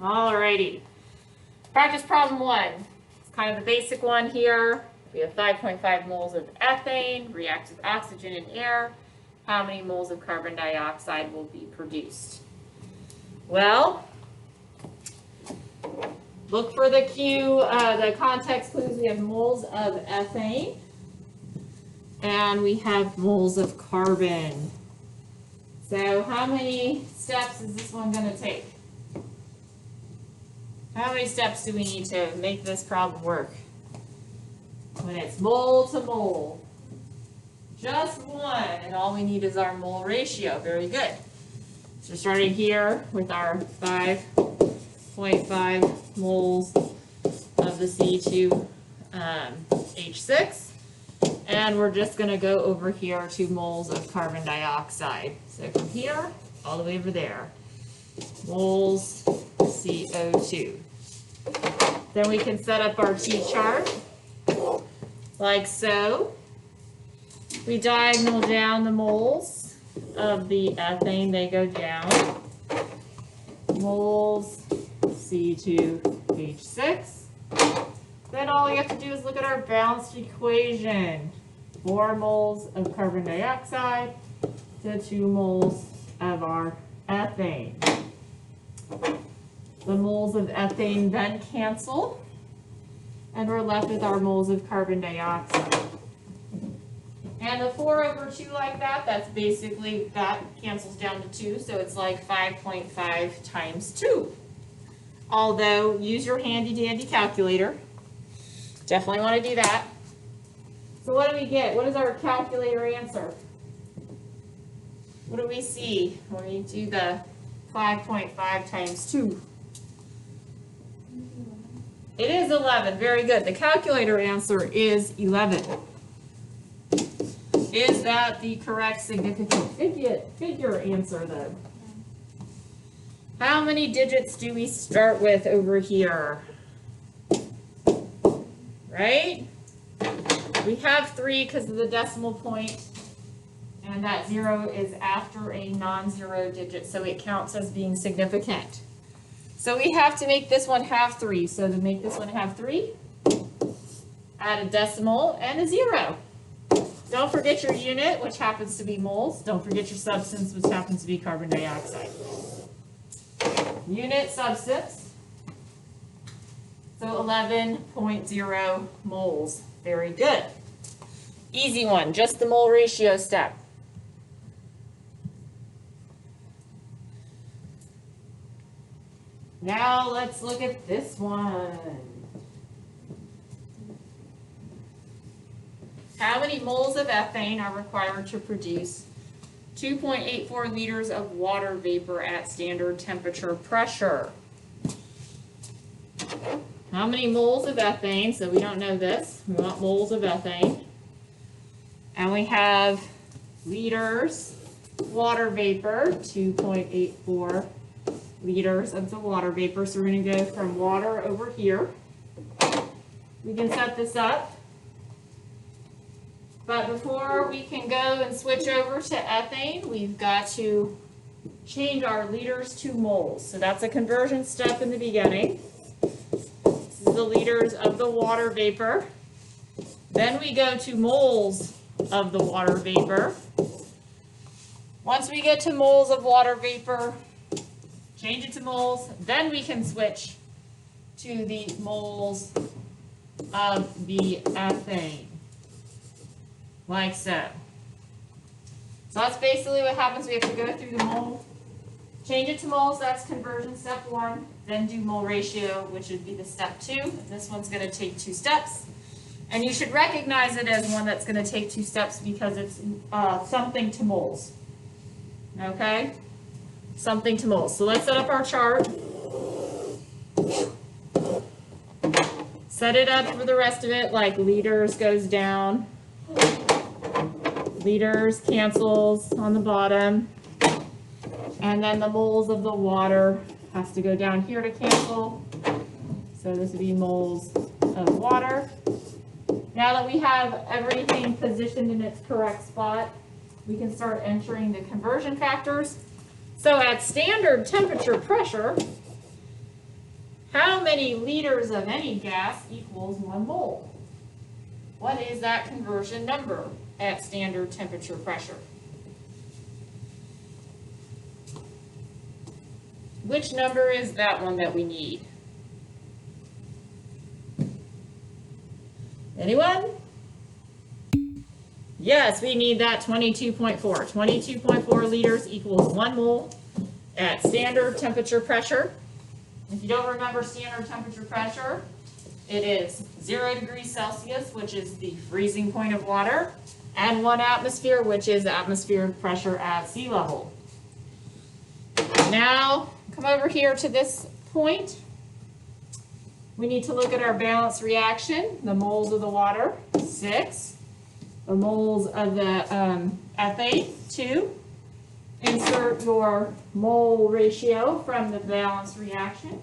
Alrighty. Practice problem 1. It's kind of the basic one here. We have 5.5 moles of ethane, reacts with oxygen and air. How many moles of carbon dioxide will be produced? Well, look for the the context clues. We have moles of ethane, and we have moles of carbon. So how many steps is this one going to take? How many steps do we need to make this problem work? When it's mole to mole. Just one, and all we need is our mole ratio. Very good. So starting here with our 5.5 moles of the C2H6. And we're just going to go over here to moles of carbon dioxide. So from here all the way over there. Moles CO2. Then we can set up our T-chart like so. We diagonal down the moles of the ethane, they go down. Moles C2H6. Then all we have to do is look at our balanced equation. 4 moles of carbon dioxide to 2 moles of our ethane. The moles of ethane then cancel, and we're left with our moles of carbon dioxide. And the 4 over 2 like that, that's basically, that cancels down to 2, so it's like 5.5 times 2. Although, use your handy dandy calculator. Definitely want to do that. So what do we get? What is our calculator answer? What do we see when we do the 5.5 times 2? It is 11. Very good. The calculator answer is 11. Is that the correct significant figure answer, though? How many digits do we start with over here? Right? We have 3 because of the decimal point, and that 0 is after a non-zero digit, so it counts as being significant. So we have to make this one have 3. So to make this one have 3, add a decimal and a 0. Don't forget your unit, which happens to be moles. Don't forget your substance, which happens to be carbon dioxide. Unit substance. So 11.0 moles. Very good. Easy one, just the mole ratio step. Now let's look at this one. How many moles of ethane are required to produce 2.84 liters of water vapor at standard temperature pressure? How many moles of ethane? So we don't know this. We want moles of ethane. And we have liters water vapor, 2.84 liters of the water vapor. So we're going to go from water over here. We can set this up. But before we can go and switch over to ethane, we've got to change our liters to moles. So that's a conversion step in the beginning. This is the liters of the water vapor. Then we go to moles of the water vapor. Once we get to moles of water vapor, change it to moles, then we can switch to the moles of the ethane. Like so. So that's basically what happens. We have to go through the mole, change it to moles, that's conversion step 1, then do mole ratio, which would be the step 2. This one's going to take 2 steps. And you should recognize it as one that's going to take 2 steps because it's something to moles. Okay? Something to moles. So let's set up our chart. Set it up for the rest of it, like liters goes down. Liters cancels on the bottom, and then the moles of the water has to go down here to cancel. So this would be moles of water. Now that we have everything positioned in its correct spot, we can start entering the conversion factors. So at standard temperature pressure, How many liters of any gas equals 1 mole? What is that conversion number at standard temperature pressure? Which number is that one that we need? Anyone? Yes, we need that 22.4. 22.4 liters equals 1 mole at standard temperature pressure. If you don't remember standard temperature pressure, it is 0 degrees Celsius, which is the freezing point of water, and 1 atmosphere, which is atmospheric pressure at sea level. Now, come over here to this point. We need to look at our balance reaction. The moles of the water, 6. The moles of the ethane, 2. Insert your mole ratio from the balance reaction.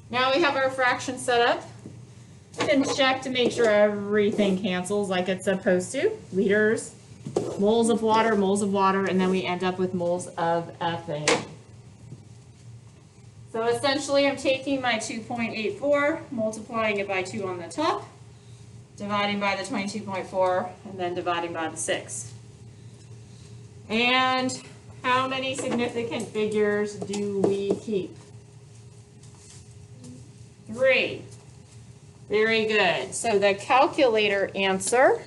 Now we have our fraction set up. We can check to make sure everything cancels like it's supposed to. Liters, moles of water, and then we end up with moles of ethane. So essentially I'm taking my 2.84, multiplying it by 2 on the top, dividing by the 22.4, and then dividing by the 6. And how many significant figures do we keep? 3. Very good. So the calculator answer,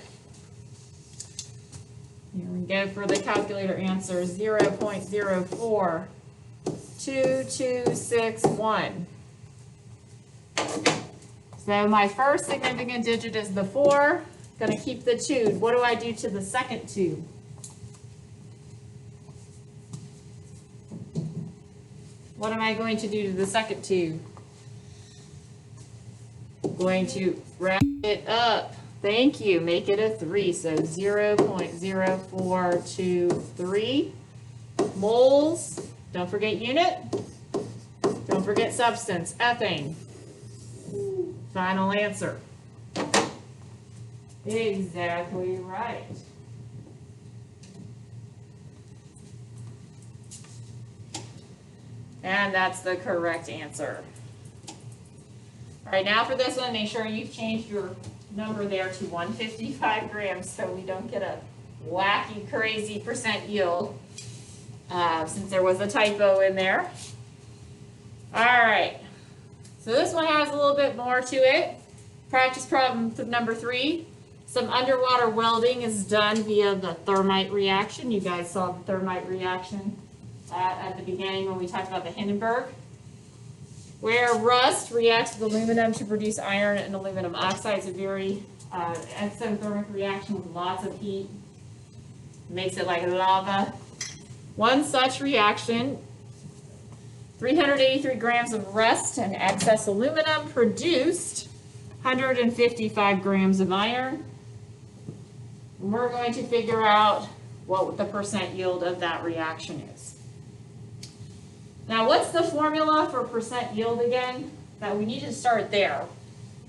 here we go for the calculator answer, 0.042261. So my first significant digit is the 4. Going to keep the 2. What do I do to the second 2? What am I going to do to the second 2? Going to wrap it up. Thank you. Make it a 3. So 0.0423 moles. Don't forget unit. Don't forget substance. Ethane. Final answer. Exactly right. And that's the correct answer. All right, now for this one, make sure you've changed your number there to 155 grams so we don't get a wacky, crazy percent yield since there was a typo in there. All right, so this one has a little bit more to it. Practice problem number 3. Some underwater welding is done via the thermite reaction. You guys saw the thermite reaction at the beginning when we talked about the Hindenburg, where rust reacts with aluminum to produce iron and aluminum oxide. It's a very exothermic reaction with lots of heat. Makes it like lava. One such reaction, 383 grams of rust and excess aluminum produced 155 grams of iron. And we're going to figure out what the percent yield of that reaction is. Now, what's the formula for percent yield again? That we need to start there.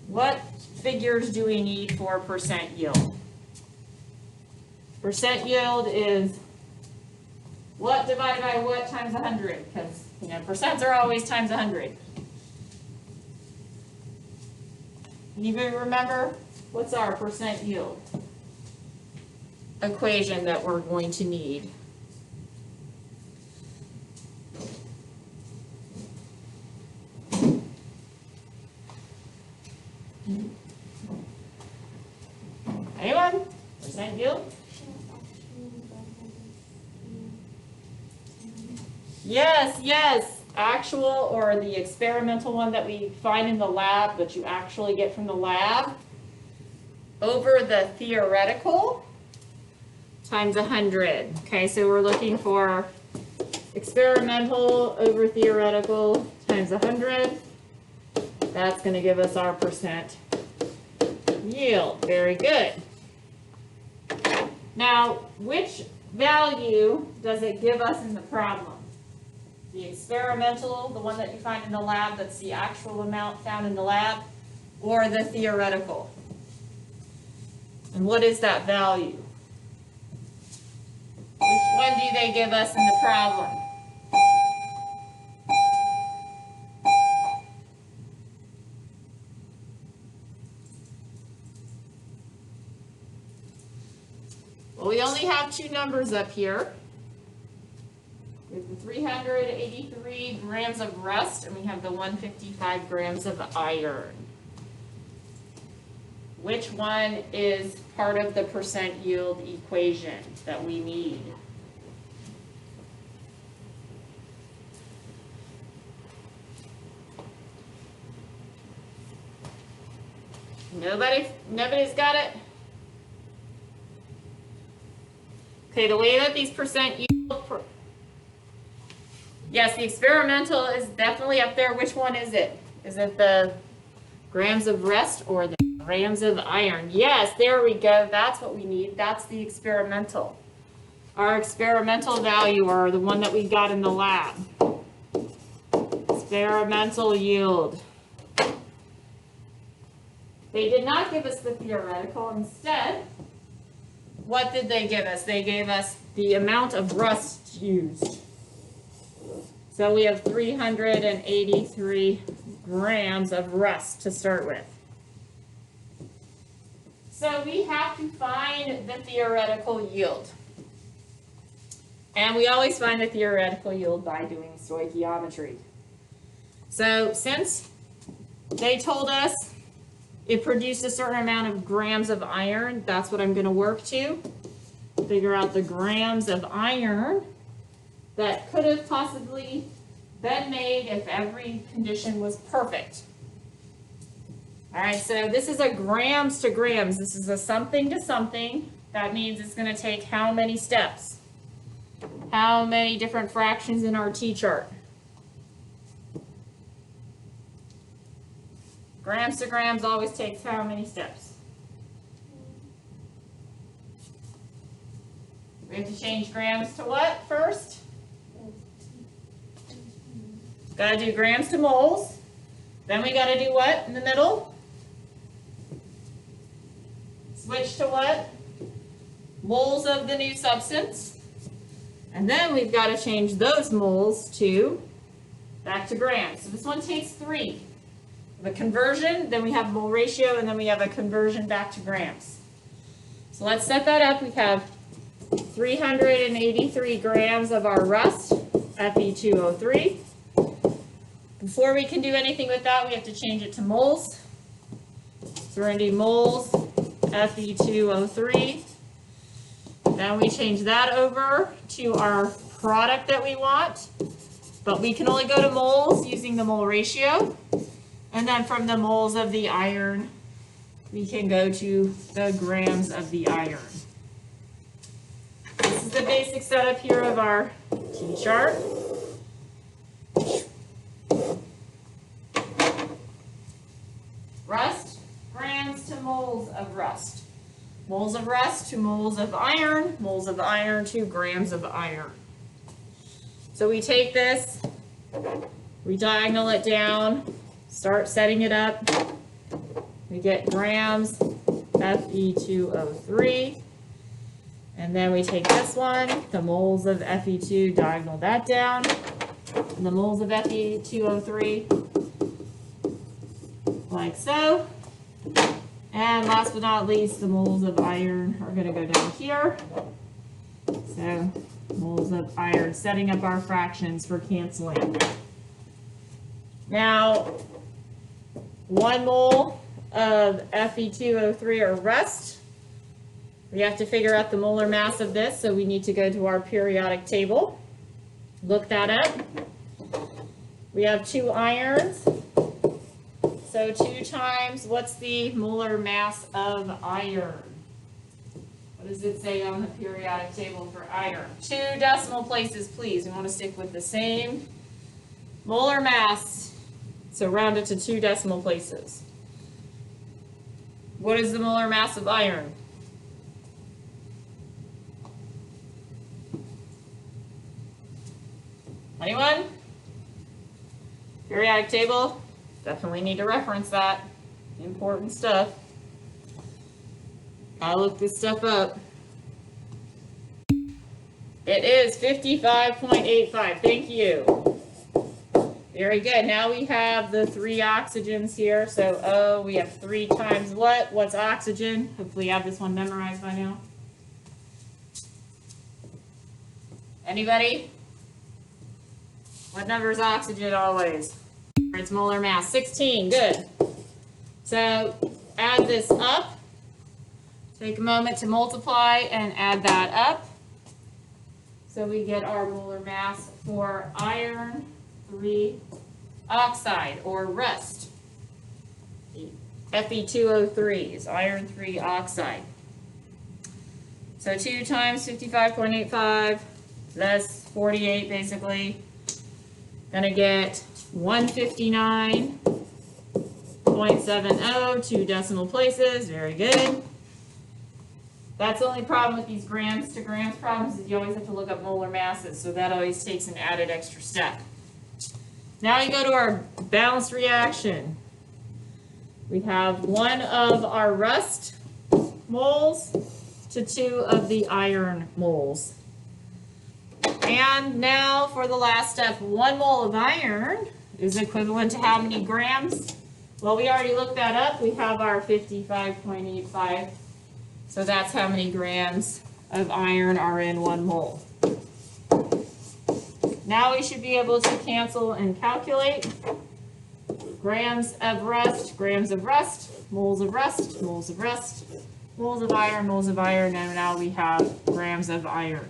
What figures do we need for percent yield? Percent yield is what divided by what times 100? Because, you know, percents are always times 100. Anybody remember? What's our percent yield equation that we're going to need? Anyone? Percent yield? Yes, yes. Actual or the experimental one that we find in the lab that you actually get from the lab over the theoretical times 100. Okay, so we're looking for experimental over theoretical times 100. That's going to give us our percent yield. Very good. Now, which value does it give us in the problem? The experimental, the one that you find in the lab, that's the actual amount found in the lab, or the theoretical? And what is that value? Which one do they give us in the problem? Well, we only have two numbers up here. We have the 383 grams of rust, and we have the 155 grams of iron. Which one is part of the percent yield equation that we need? Nobody's got it? Okay, the way that these percent yield, yes, the experimental is definitely up there. Which one is it? Is it the grams of rust or the grams of iron? Yes, there we go. That's what we need. That's the experimental. Our experimental value, or the one that we got in the lab. Experimental yield. They did not give us the theoretical. Instead, what did they give us? They gave us the amount of rust used. So we have 383 grams of rust to start with. So we have to find the theoretical yield. And we always find the theoretical yield by doing stoichiometry. So since they told us it produced a certain amount of grams of iron, that's what I'm going to work to. Figure out the grams of iron that could have possibly been made if every condition was perfect. All right, so this is a grams to grams. This is a something to something. That means it's going to take how many steps? How many different fractions in our T-chart? Grams to grams always takes how many steps? We have to change grams to what first? Got to do grams to moles. Then we got to do what in the middle? Switch to what? Moles of the new substance. And then we've got to change those moles to back to grams. So this one takes 3. The conversion, then we have mole ratio, and then we have a conversion back to grams. So let's set that up. We have 383 grams of our rust, Fe2O3. Before we can do anything with that, we have to change it to moles. So we're going to do moles, Fe2O3. Then we change that over to our product that we want. But we can only go to moles using the mole ratio. And then from the moles of the iron, we can go to the grams of the iron. This is the basic setup here of our T-chart. Rust, grams to moles of rust. Moles of rust to moles of iron to grams of iron. So we take this, we diagonal it down, start setting it up. We get grams, Fe2O3. And then we take this one, the moles of Fe2, diagonal that down. And the moles of Fe2O3, like so. And last but not least, the moles of iron are going to go down here. So moles of iron, setting up our fractions for canceling. Now, 1 mole of Fe2O3 or rust. We have to figure out the molar mass of this, so we need to go to our periodic table. Look that up. We have 2 irons. So 2 times, what's the molar mass of iron? What does it say on the periodic table for iron? 2 decimal places, please. We want to stick with the same molar mass. So round it to 2 decimal places. What is the molar mass of iron? Anyone? Periodic table? Definitely need to reference that. Important stuff. Gotta look this stuff up. It is 55.85. Thank you. Very good. Now we have the 3 oxygens here. So O, we have 3 times what? What's oxygen? Hopefully you have this one memorized by now. Anybody? What number is oxygen always? Its molar mass, 16, good. So add this up. Take a moment to multiply and add that up. So we get our molar mass for iron 3 oxide, or rust. Fe2O3 is iron 3 oxide. So 2 times 55.85 less 48 basically. Gonna get 159.70, 2 decimal places, very good. That's the only problem with these grams to grams problems is you always have to look up molar masses, so that always takes an added extra step. Now we go to our balanced reaction. We have 1 of our rust moles to 2 of the iron moles. And now for the last step, 1 mole of iron is equivalent to how many grams? Well, we already looked that up. We have our 55.85. So that's how many grams of iron are in 1 mole. Now we should be able to cancel and calculate. Grams of rust, moles of rust, moles of rust, moles of iron, and now we have grams of iron.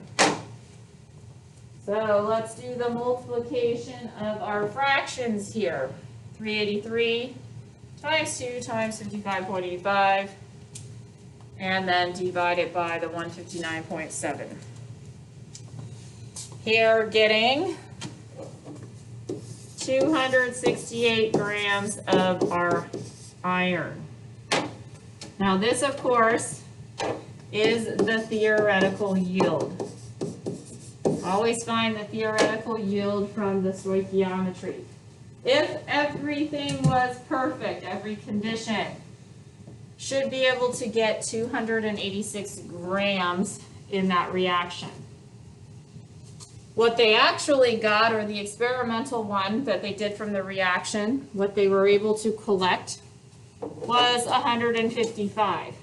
So let's do the multiplication of our fractions here. 383 times 2 times 55.85, and then divide it by the 159.7. Here getting 268 grams of our iron. Now this, of course, is the theoretical yield. Always find the theoretical yield from the stoichiometry. If everything was perfect, every condition, should be able to get 286 grams in that reaction. What they actually got, or the experimental one that they did from the reaction, what they were able to collect was 155.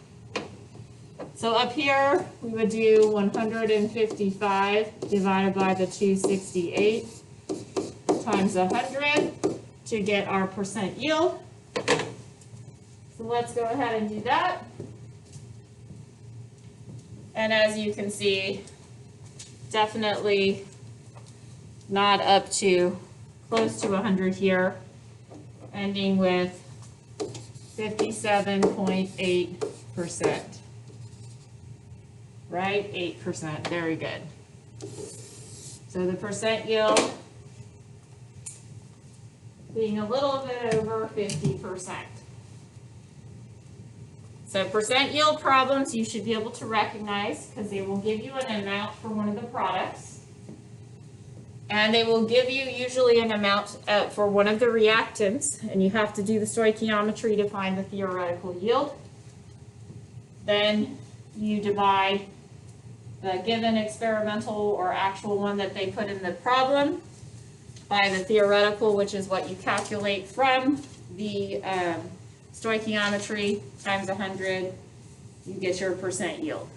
So up here, we would do 155 divided by the 268 times 100 to get our percent yield. So let's go ahead and do that. And as you can see, definitely not up to close to 100 here, ending with 57.8%. Right? 8%. Very good. So the percent yield being a little bit over 50%. So percent yield problems you should be able to recognize because they will give you an amount for one of the products. And they will give you usually an amount for one of the reactants, and you have to do the stoichiometry to find the theoretical yield. Then you divide the given experimental or actual one that they put in the problem by the theoretical, which is what you calculate from the stoichiometry, times 100, you get your percent yield.